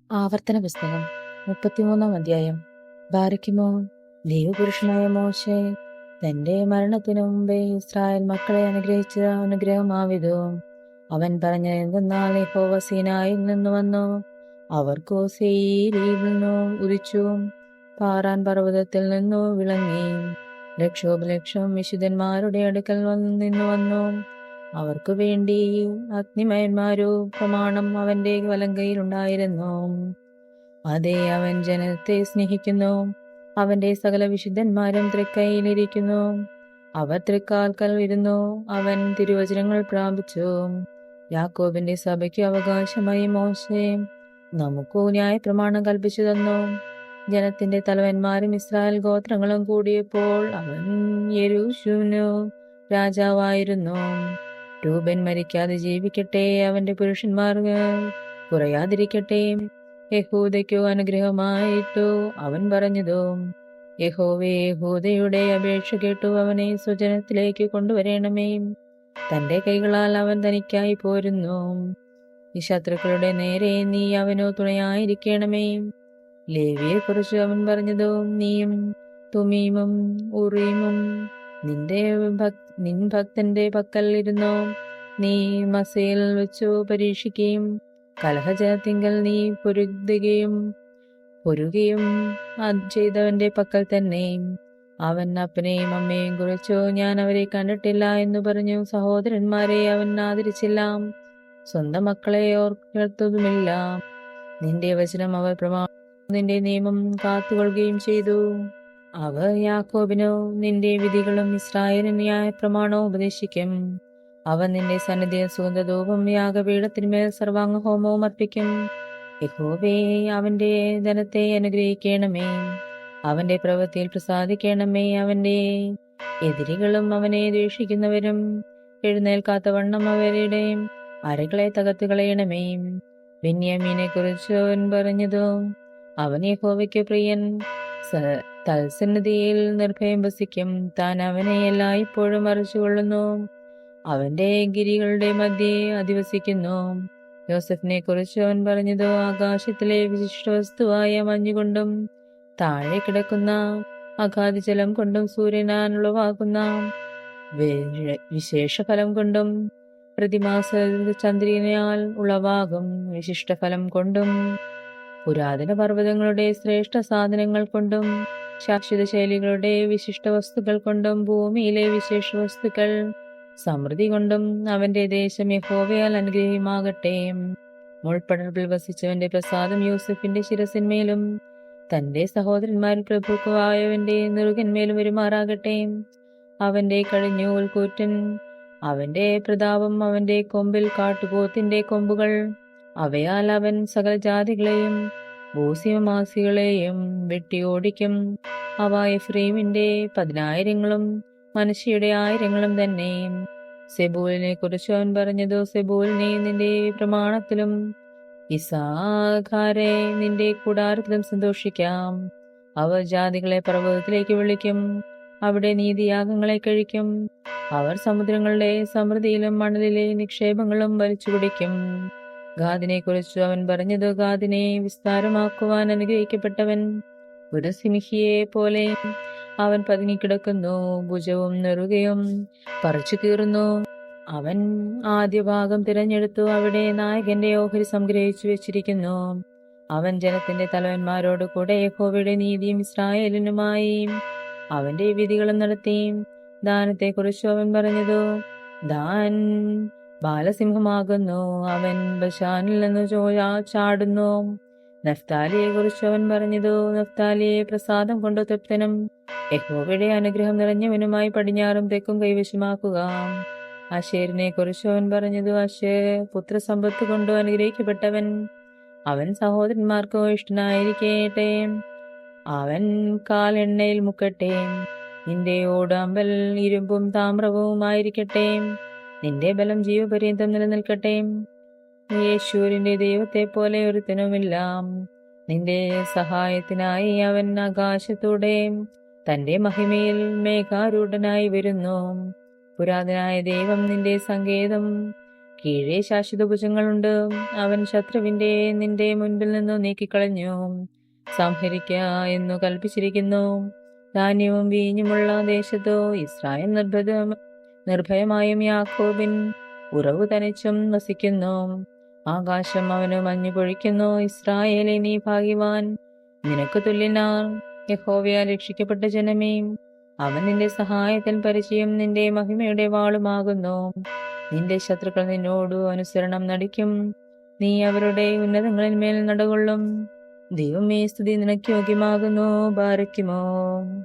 ആവർത്തന പുസ്തകം 33 അധ്യായം. ബാരക്കിമോ ദൈവപുരുഷനായ മോശെ തന്റെ മരണത്തിനു മുമ്പേ ഇസ്രായേൽ മക്കളെ അനുഗ്രഹിച്ച അനുഗ്രഹമാവിതു. അവൻ പറഞ്ഞത് എന്തെന്നാൽ, യഹോവ സീനായിൽ നിന്ന് വന്നു, അവർക്കു സെയീരിൽ നിന്നു ഉദിച്ചു, പാറാൻ പർവ്വതത്തിൽ നിന്നു വിളങ്ങി, ലക്ഷോപലക്ഷം വിശുദ്ധന്മാരുടെ അടുക്കൽ വന്നു. അവർക്കു വേണ്ടി അഗ്നിമയന്മാരു പ്രമാണം അവന്റെ വലങ്കയിലുണ്ടായിരുന്നു. അതേ, അവൻ ജനത്തെ സ്നേഹിക്കുന്നു. അവന്റെ സകല വിശുദ്ധന്മാരും തൃക്കൈയിലിരിക്കുന്നു. അവർ തൃക്കാൽക്കൽ ഇരുന്നു. അവൻ തിരുവചനങ്ങൾ പ്രാപിച്ചു. യാക്കോബിന്റെ സഭയ്ക്കു അവകാശമായി മോശെ നമുക്കു ന്യായപ്രമാണം കൽപ്പിച്ചു തന്നു. ജനത്തിന്റെ തലവന്മാരും ഇസ്രായേൽ ഗോത്രങ്ങളും കൂടിയപ്പോൾ അവൻ യെരൂശലേമിനു രാജാവായിരുന്നു. രൂബൻ മരിക്കാതെ ജീവിക്കട്ടെ, അവന്റെ പുരുഷന്മാർ കുറയാതിരിക്കട്ടെ. യഹൂദയ്ക്കു അനുഗ്രഹമായിട്ടു അവൻ പറഞ്ഞതു, യഹോവേ, യഹൂദയുടെ അപേക്ഷ കേട്ടു അവനെ സ്വജനത്തിലേക്ക് കൊണ്ടുവരണമേ. തന്റെ കൈകളാൽ അവൻ തനിക്കായി പോരുന്നു. ഈ ശത്രുക്കളുടെ നേരെ നീ അവനു തുണയായിരിക്കണമേ. ലേവിയെ കുറിച്ച് അവൻ പറഞ്ഞതു, നീയും തുമീമും ഉറീമും നിൻ ഭക്തന്റെ പക്കൽ ഇരുന്നു. നീ മസയിൽ വെച്ചു പരീക്ഷിക്കുകയും കലഹജനത്തിങ്കൽ നീ പൊരുകയും ചെയ്തവന്റെ പക്കൽ തന്നെ. അവൻ അപ്പനെയും അമ്മയെയും കുറിച്ചു, ഞാൻ അവരെ കണ്ടിട്ടില്ല എന്നു പറഞ്ഞു. സഹോദരന്മാരെ അവൻ ആദരിച്ചില്ല, സ്വന്തം മക്കളെ ഓർത്തതുമില്ല. നിന്റെ വചനം അവർ നിന്റെ നിയമം കാത്തുകൊള്ളുകയും ചെയ്തു. അവർ യാക്കോബിനു നിന്റെ വിധികളും ഇസ്രായേലിന് ന്യായപ്രമാണവും ഉപദേശിക്കും. അവൻ നിന്റെ സന്നിധിയിൽ സുഗന്ധധൂപം യാഗപീഠത്തിന്മേൽ സർവാംഗ ഹോമവും അർപ്പിക്കും. യഹോവേ, അവന്റെ ധനത്തെ അനുഗ്രഹിക്കണമേ, അവന്റെ പ്രവൃത്തിയിൽ പ്രസാദിക്കണമേ. അവന്റെ എതിരികളും അവനെ ദ്വേഷിക്കുന്നവരും എഴുന്നേൽക്കാത്തവണ്ണം അവരുടെ അരകളെ തകർത്ത് കളയണമേ. ബെന്യാമീനെ കുറിച്ച് അവൻ പറഞ്ഞതു, അവൻ യഹോവയ്ക്ക് പ്രിയൻ, തൽസന്നിധിയിൽ നിർഭയം വസിക്കും. താൻ അവനെ എല്ലായ്പ്പോഴും മറച്ചുകൊള്ളുന്നു, അവന്റെ ഗിരികളുടെ മധ്യേ അധിവസിക്കുന്നു. യോസഫിനെ കുറിച്ച് അവൻ പറഞ്ഞത്, ആകാശത്തിലെ വിശിഷ്ട വസ്തുവായ മഞ്ഞുകൊണ്ടും താഴെ കിടക്കുന്ന അഗാധജലം കൊണ്ടും സൂര്യനാൽ ഉളവാക്കുന്ന വിശേഷഫലം കൊണ്ടും പ്രതിമാസ ചന്ദ്രനാൽ ഉളവാകും വിശിഷ്ടഫലം കൊണ്ടും പുരാതന പർവ്വതങ്ങളുടെ ശ്രേഷ്ഠ സാധനങ്ങൾ കൊണ്ടും ശാശ്വത ശൈലികളുടെ വിശിഷ്ട വസ്തുക്കൾ കൊണ്ടും ഭൂമിയിലെ വിശേഷ വസ്തുക്കൾ സമൃദ്ധി കൊണ്ടും അവന്റെ ദേശം യഹോവയാൽ അനുഗ്രഹീയമാകട്ടെ. മുൾപ്പടർപ്പിൽ വസിച്ചവന്റെ പ്രസാദം യൂസഫിന്റെ ശിരസിന്മേലും തന്റെ സഹോദരന്മാരിൽ പ്രഭുവായവന്റെ നെറുകന്മേലും വരുമാറാകട്ടെ. അവന്റെ കടിഞ്ഞൂൽ കൂറ്റൻ, അവന്റെ പ്രതാപം അവന്റെ കൊമ്പിൽ കാട്ടുപോത്തിന്റെ കൊമ്പുകൾ. അവയാൽ അവൻ സകല ജാതികളെയും ഭൂസിമാസികളെയും വെട്ടി ഓടിക്കും. അവ എഫ്രൈമിന്റെ 10,000-ങ്ങളും മനശ്ശെയുടെ 1,000-ങ്ങളും തന്നെ. സെബൂലിനെ കുറിച്ച് അവൻ പറഞ്ഞതു, സെബൂലിനെ നിന്റെ പ്രമാണത്തിലും ഇസ്സാഖാരെ നിന്റെ കൂടാരത്തിലും സന്തോഷിക്കാം. അവർ ജാതികളെ പർവ്വതത്തിലേക്ക് വിളിക്കും, അവിടെ നീതിയാഗങ്ങളെ കഴിക്കും. അവർ സമുദ്രങ്ങളുടെ സമൃദ്ധിയിലും മണലിലെ നിക്ഷേപങ്ങളും വലിച്ചു കുടിക്കും. ഗാദിനെ കുറിച്ച് അവൻ പറഞ്ഞത്, ഗാദിനെ വിസ്താരമാക്കുവാൻ അനുഗ്രഹിക്കപ്പെട്ടവൻ, ഒരു സിംഹിയെ പോലെ അവൻ പതുങ്ങിക്കിടക്കുന്നു, ഭുജവും നെറുകയും പറിച്ചു കീറുന്നു. അവൻ ആദ്യ ഭാഗം തിരഞ്ഞെടുത്തു, അവിടെ നായകന്റെ ഓഹരി സംഗ്രഹിച്ചു വെച്ചിരിക്കുന്നു. അവൻ ജനത്തിന്റെ തലവന്മാരോട് കൂടെ യഹോവയുടെ നീതിയും ഇസ്രായേലിനുമായി അവന്റെ വിധികളും നടത്തി. ദാനത്തെ കുറിച്ച് അവൻ പറഞ്ഞതു, ദാൻ ബാലസിംഹമാകുന്നു, അവൻ ബശാനിൽ നിന്ന് ചാടുന്നു. നഫ്താലിയെ കുറിച്ച് അവൻ പറഞ്ഞതു, നഫ്താലിയെ പ്രസാദം കൊണ്ട് തൃപ്തനും യഹോവയുടെ അനുഗ്രഹം നിറഞ്ഞവനുമായി പടിഞ്ഞാറും തെക്കും കൈവശമാക്കുക. ആശേരിനെ കുറിച്ച് അവൻ പറഞ്ഞതു, ആശേർ പുത്രസമ്പത്ത് കൊണ്ട് അനുഗ്രഹിക്കപ്പെട്ടവൻ, അവൻ സഹോദരന്മാർക്കോ ഇഷ്ടനായിരിക്കട്ടെ. അവൻ കാൽ എണ്ണയിൽ മുക്കട്ടെ, നിന്റെ ഓടാമ്പൽ ഇരുമ്പും താമ്രവും ആയിരിക്കട്ടെ. നിന്റെ ബലം ജീവപര്യന്തം നിലനിൽക്കട്ടെ. യേശൂരിന്റെ ദൈവത്തെ പോലെ ഒരുത്തനുമില്ല. നിന്റെ സഹായത്തിനായി അവൻ ആകാശത്തൂടെ തന്റെ മഹിമയിൽ മേഘാരൂഢനായി വരുന്നു. പുരാതനായ ദൈവം നിന്റെ സങ്കേതം കീഴേ ശാശ്വത ഭുജങ്ങളുണ്ട്. അവൻ ശത്രുവിന്റെ നിന്റെ മുൻപിൽ നിന്നു നീക്കിക്കളഞ്ഞു. സംഹരിക്ക എന്നു കൽപ്പിച്ചിരിക്കുന്നു. ധാന്യവും വീഞ്ഞുമുള്ള ദേശത്തോ ഇസ്രായേൽ നിർഭയമായും യാക്കോബിൻ ഉറവു തനിച്ചും വസിക്കുന്നു. ആകാശം അവന് മഞ്ഞു പൊഴിക്കുന്നു. ഇസ്രായേലേ, നീ ഭാഗ്യവാൻ, നിനക്ക് തുല്യനാർ. യഹോവയാൽ രക്ഷിക്കപ്പെട്ട ജനമേ, അവൻ നിന്റെ സഹായത്തിൽ പരിചയം നിന്റെ മഹിമയുടെ വാളുമാകുന്നു. നിന്റെ ശത്രുക്കൾ നിന്നോടു അനുസരണം നടിക്കും. നീ അവരുടെ ഉന്നതങ്ങളിന്മേൽ നടകൊള്ളും. ദൈവമേ, സ്തുതി നിനക്ക് യോഗ്യമാകുന്നു. ബാരക്കുമോ.